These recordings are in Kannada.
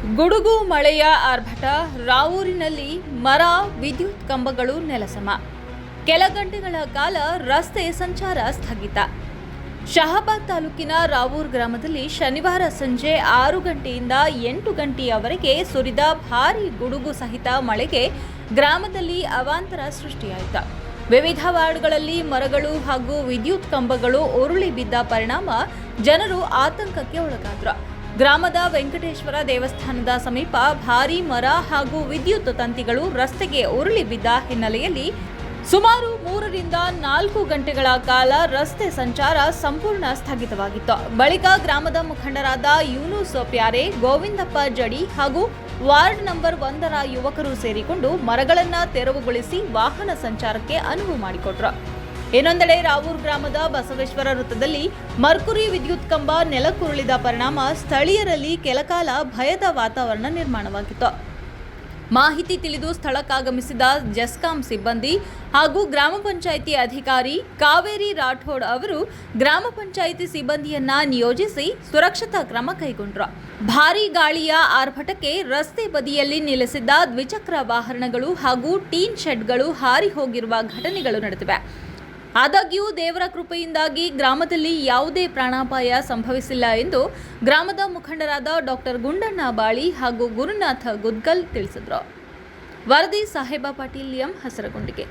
ಗುಡುಗು ಮಳೆಯ ಆರ್ಭಟ, ರಾವೂರಿನಲ್ಲಿ ಮರ, ವಿದ್ಯುತ್ ಕಂಬಗಳು ನೆಲಸಮ. ಕೆಲ ಗಂಟೆಗಳ ಕಾಲ ರಸ್ತೆ ಸಂಚಾರ ಸ್ಥಗಿತ. ಶಹಾಬಾದ್ ತಾಲೂಕಿನ ರಾವೂರ್ ಗ್ರಾಮದಲ್ಲಿ ಶನಿವಾರ ಸಂಜೆ 6 ಗಂಟೆಯಿಂದ 8 ಗಂಟೆಯವರೆಗೆ ಸುರಿದ ಭಾರೀ ಗುಡುಗು ಸಹಿತ ಮಳೆಗೆ ಗ್ರಾಮದಲ್ಲಿ ಅವಾಂತರ ಸೃಷ್ಟಿಯಾಯಿತು. ವಿವಿಧ ವಾರ್ಡ್ಗಳಲ್ಲಿ ಮರಗಳು ಹಾಗೂ ವಿದ್ಯುತ್ ಕಂಬಗಳು ಉರುಳಿ ಬಿದ್ದ ಪರಿಣಾಮ ಜನರು ಆತಂಕಕ್ಕೆ ಒಳಗಾದರು. ಗ್ರಾಮದ ವೆಂಕಟೇಶ್ವರ ದೇವಸ್ಥಾನದ ಸಮೀಪ ಭಾರೀ ಮರ ಹಾಗೂ ವಿದ್ಯುತ್ ತಂತಿಗಳು ರಸ್ತೆಗೆ ಉರುಳಿ ಬಿದ್ದ ಹಿನ್ನೆಲೆಯಲ್ಲಿ ಸುಮಾರು 3 ರಿಂದ 4 ಗಂಟೆಗಳ ಕಾಲ ರಸ್ತೆ ಸಂಚಾರ ಸಂಪೂರ್ಣ ಸ್ಥಗಿತವಾಗಿತ್ತು. ಬಳಿಕ ಗ್ರಾಮದ ಮುಖಂಡರಾದ ಯೂನುಸ್ ಪ್ಯಾರೆ, ಗೋವಿಂದಪ್ಪ ಜಡಿ ಹಾಗೂ ವಾರ್ಡ್ ನಂಬರ್ 1ರ ಯುವಕರು ಸೇರಿಕೊಂಡು ಮರಗಳನ್ನು ತೆರವುಗೊಳಿಸಿ ವಾಹನ ಸಂಚಾರಕ್ಕೆ ಅನುವು ಮಾಡಿಕೊಟ್ರು. ಇನ್ನೊಂದೆಡೆ ರಾವೂರ್ ಗ್ರಾಮದ ಬಸವೇಶ್ವರ ವೃತ್ತದಲ್ಲಿ ಮರ್ಕುರಿ ವಿದ್ಯುತ್ ಕಂಬ ನೆಲಕ್ಕುರುಳಿದ ಪರಿಣಾಮ ಸ್ಥಳೀಯರಲ್ಲಿ ಕೆಲಕಾಲ ಭಯದ ವಾತಾವರಣ ನಿರ್ಮಾಣವಾಗಿತ್ತು. ಮಾಹಿತಿ ತಿಳಿದು ಸ್ಥಳಕ್ಕಾಗಮಿಸಿದ ಜೆಸ್ಕಾಂ ಸಿಬ್ಬಂದಿ ಹಾಗೂ ಗ್ರಾಮ ಪಂಚಾಯಿತಿ ಅಧಿಕಾರಿ ಕಾವೇರಿ ರಾಠೋಡ್ ಅವರು ಗ್ರಾಮ ಪಂಚಾಯಿತಿ ಸಿಬ್ಬಂದಿಯನ್ನ ನಿಯೋಜಿಸಿ ಸುರಕ್ಷತಾ ಕ್ರಮ ಕೈಗೊಂಡರು. ಭಾರೀ ಗಾಳಿಯ ಆರ್ಭಟಕ್ಕೆ ರಸ್ತೆ ಬದಿಯಲ್ಲಿ ನಿಲ್ಲಿಸಿದ್ದ ದ್ವಿಚಕ್ರ ವಾಹನಗಳು ಹಾಗೂ ಟೀನ್ ಶೆಡ್ಗಳು ಹಾರಿ ಹೋಗಿರುವ ಘಟನೆಗಳು ನಡೆದಿವೆ. ಆದಾಗ್ಯೂ ದೇವರ ಕೃಪೆಯಿಂದಾಗಿ ಗ್ರಾಮದಲ್ಲಿ ಯಾವುದೇ ಪ್ರಾಣಾಪಾಯ ಸಂಭವಿಸಿಲ್ಲ ಎಂದು ಗ್ರಾಮದ ಮುಖಂಡರಾದ ಡಾಕ್ಟರ್ ಗುಂಡಣ್ಣ ಬಾಳಿ ಹಾಗೂ ಗುರುನಾಥ ಗುದ್ಗಲ್ ತಿಳಿಸಿದರು. ವರದಿ ಸಾಹೇಬ ಪಾಟೀಲ್ ಎಂ, ಹಸರಗುಂಡಿಗೆ.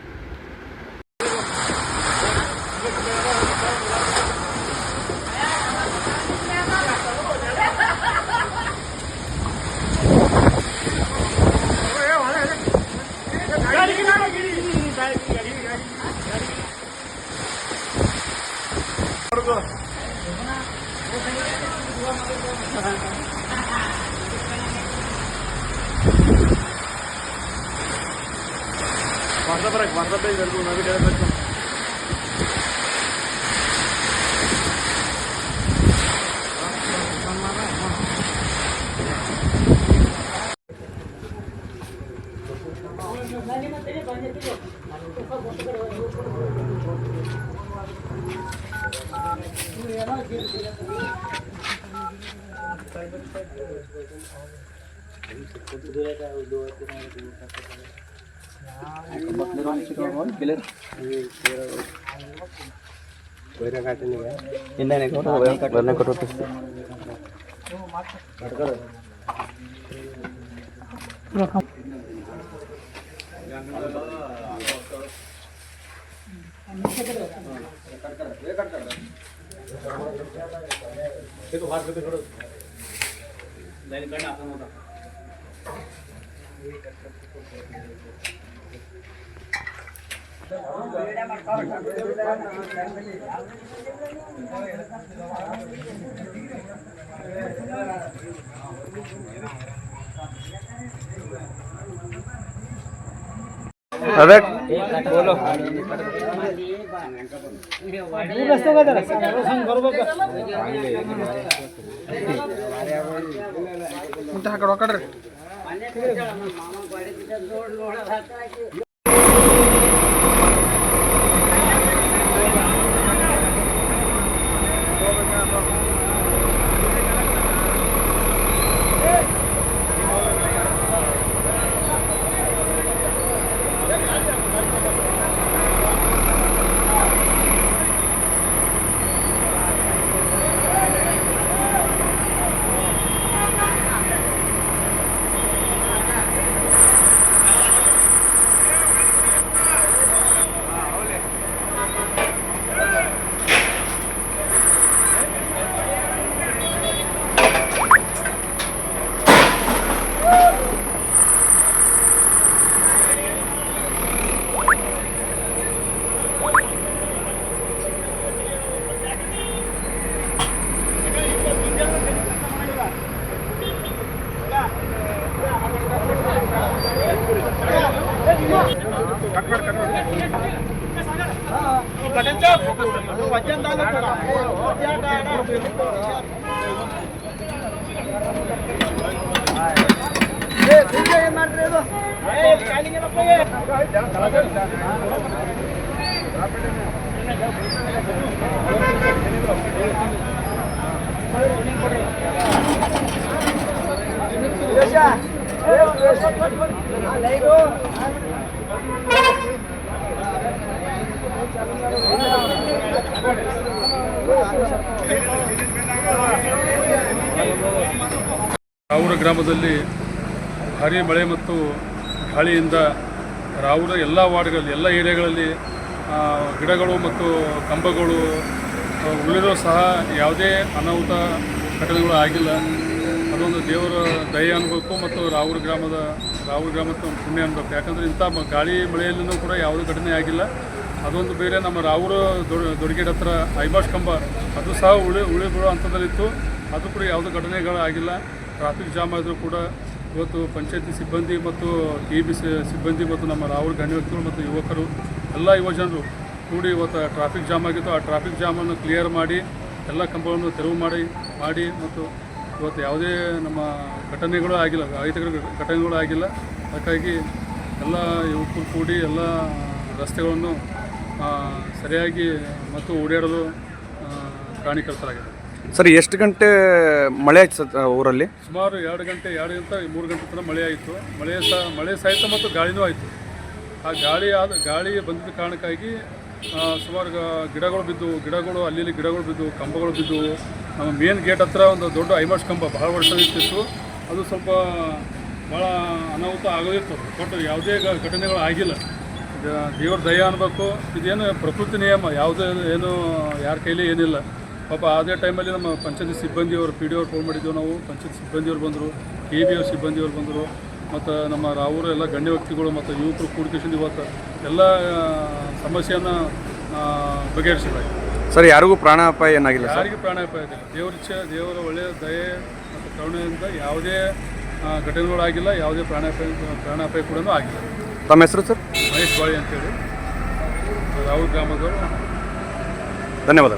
बोलो ರಾವೂರ ಗ್ರಾಮದಲ್ಲಿ ಭಾರೀ ಮಳೆ ಮತ್ತು ಗಾಳಿಯಿಂದ ರಾವೂರ ಎಲ್ಲ ವಾರ್ಡ್ಗಳಲ್ಲಿ ಎಲ್ಲ ಏರಿಯಾಗಳಲ್ಲಿ ಗಿಡಗಳು ಮತ್ತು ಕಂಬಗಳು ಉಳಿದರೂ ಸಹ ಯಾವುದೇ ಅನಾಹುತ ಘಟನೆಗಳು ಆಗಿಲ್ಲ. ಅದೊಂದು ದೇವರ ದಯೆ ಅನ್ಬೇಕು ಮತ್ತು ರಾವೂರ ಗ್ರಾಮದ ಪುಣ್ಯ ಅನ್ಬೇಕು. ಯಾಕಂದರೆ ಇಂಥ ಗಾಳಿ ಮಳೆಯಲ್ಲೂ ಕೂಡ ಯಾವುದೇ ಘಟನೆ ಆಗಿಲ್ಲ. ಅದೊಂದು ಬೇರೆ ನಮ್ಮ ರಾವೂರ ದೊಡ್ಡಗೇಡ್ ಹತ್ರ ಐಬಾಸ್ ಕಂಬ ಅದು ಸಹ ಉಳಿಬಿಡೋ ಹಂತದಲ್ಲಿತ್ತು. ಅದು ಕೂಡ ಯಾವುದೇ ಘಟನೆಗಳು ಆಗಿಲ್ಲ. ಟ್ರಾಫಿಕ್ ಜಾಮ್ ಆದರೂ ಕೂಡ ಇವತ್ತು ಪಂಚಾಯತಿ ಸಿಬ್ಬಂದಿ ಮತ್ತು TB ಸಿಬ್ಬಂದಿ ಮತ್ತು ನಮ್ಮ ರಾವೂರ ಗಣ್ಯ ವ್ಯಕ್ತಿಗಳು ಮತ್ತು ಯುವಕರು ಎಲ್ಲ ಯುವಜನರು ಕೂಡಿ ಇವತ್ತು ಟ್ರಾಫಿಕ್ ಜಾಮ್ ಆಗಿತ್ತು. ಆ ಟ್ರಾಫಿಕ್ ಜಾಮನ್ನು ಕ್ಲಿಯರ್ ಮಾಡಿ ಎಲ್ಲ ಕಂಬಗಳನ್ನು ತೆರವು ಮಾಡಿ ಮತ್ತು ಇವತ್ತು ಯಾವುದೇ ನಮ್ಮ ಘಟನೆಗಳು ಆಗಿಲ್ಲ, ಅಹಿತಕರ ಘಟನೆಗಳು ಆಗಿಲ್ಲ. ಹಾಗಾಗಿ ಎಲ್ಲ ಯುವಕರು ಕೂಡಿ ಎಲ್ಲ ರಸ್ತೆಗಳನ್ನು ಸರಿಯಾಗಿ ಮತ್ತು ಓಡಾಡಲು ಕಾರಣೀಕರ್ತರಾಗಿದೆ. ಸರ್, ಎಷ್ಟು ಗಂಟೆ ಮಳೆ ಆಯ್ತು ಸರ್ ಊರಲ್ಲಿ? ಸುಮಾರು 2 ಗಂಟೆ 3 ಗಂಟೆ ತನಕ ಮಳೆ ಆಯಿತು. ಮಳೆ ಸಹಿತ ಮತ್ತು ಗಾಳಿನೂ ಆಯಿತು. ಆ ಗಾಳಿ ಬಂದಿದ್ದ ಕಾರಣಕ್ಕಾಗಿ ಸುಮಾರು ಗಿಡಗಳು ಅಲ್ಲಿ ಗಿಡಗಳು ಬಿದ್ದು, ಕಂಬಗಳು ಬಿದ್ದು. ನಮ್ಮ ಮೇನ್ ಗೇಟ್ ಹತ್ರ ಒಂದು ದೊಡ್ಡ ಐಬಾಸ್ ಕಂಬ ಭಾಳ ವರ್ಷ ಇರ್ತಿತ್ತು. ಅದು ಸ್ವಲ್ಪ ಭಾಳ ಅನಾಹುತ ಆಗೋದಿತ್ತು. ಬಟ್ ಯಾವುದೇ ಘಟನೆಗಳು ಆಗಿಲ್ಲ. ದೇವ್ರ ದಯ ಅನ್ಬೇಕು. ಇದೇನು ಪ್ರಕೃತಿ ನಿಯಮ, ಯಾವುದೇ ಏನು ಯಾರ ಕೈಲಿ ಏನಿಲ್ಲ. ಪಾಪ ಅದೇ ಟೈಮಲ್ಲಿ ನಮ್ಮ ಪಂಚಾಯತಿ ಸಿಬ್ಬಂದಿಯವರು PDO ಅವ್ರು ಫೋನ್ ಮಾಡಿದ್ದೆವು ನಾವು. ಪಂಚಾಯತಿ ಸಿಬ್ಬಂದಿಯವರು ಬಂದರು, TB ಅವ್ರ ಸಿಬ್ಬಂದಿಯವರು ಬಂದರು ಮತ್ತು ನಮ್ಮ ರಾವೂರ ಎಲ್ಲ ಗಣ್ಯ ವ್ಯಕ್ತಿಗಳು ಮತ್ತು ಯುವಕರು ಕೂಡಿಕೊಂಡು ಇವತ್ತು ಎಲ್ಲ ಸಮಸ್ಯೆಯನ್ನು ಬಗೆಹರಿಸಲಾಗಿದೆ. ಸರ್, ಯಾರಿಗೂ ಪ್ರಾಣಾಪಾಯ ಏನಾಗಿಲ್ಲ? ಯಾರಿಗೂ ಪ್ರಾಣಾಪಾಯ ಇಲ್ಲ. ದೇವರ ಒಳ್ಳೆಯ ದಯೆ ಮತ್ತು ಕರುಣೆಯಿಂದ ಯಾವುದೇ ಘಟನೆಗಳಾಗಿಲ್ಲ. ಯಾವುದೇ ಪ್ರಾಣಾಪಾಯ ಕೂಡ ಆಗಿಲ್ಲ. ತಮ್ಮ ಹೆಸರು ಸರ್? ಮಹೇಶ್ ಬಾಳಿ ಅಂತೇಳಿ, ರಾವೂರ ಗ್ರಾಮದವರು. ಧನ್ಯವಾದ.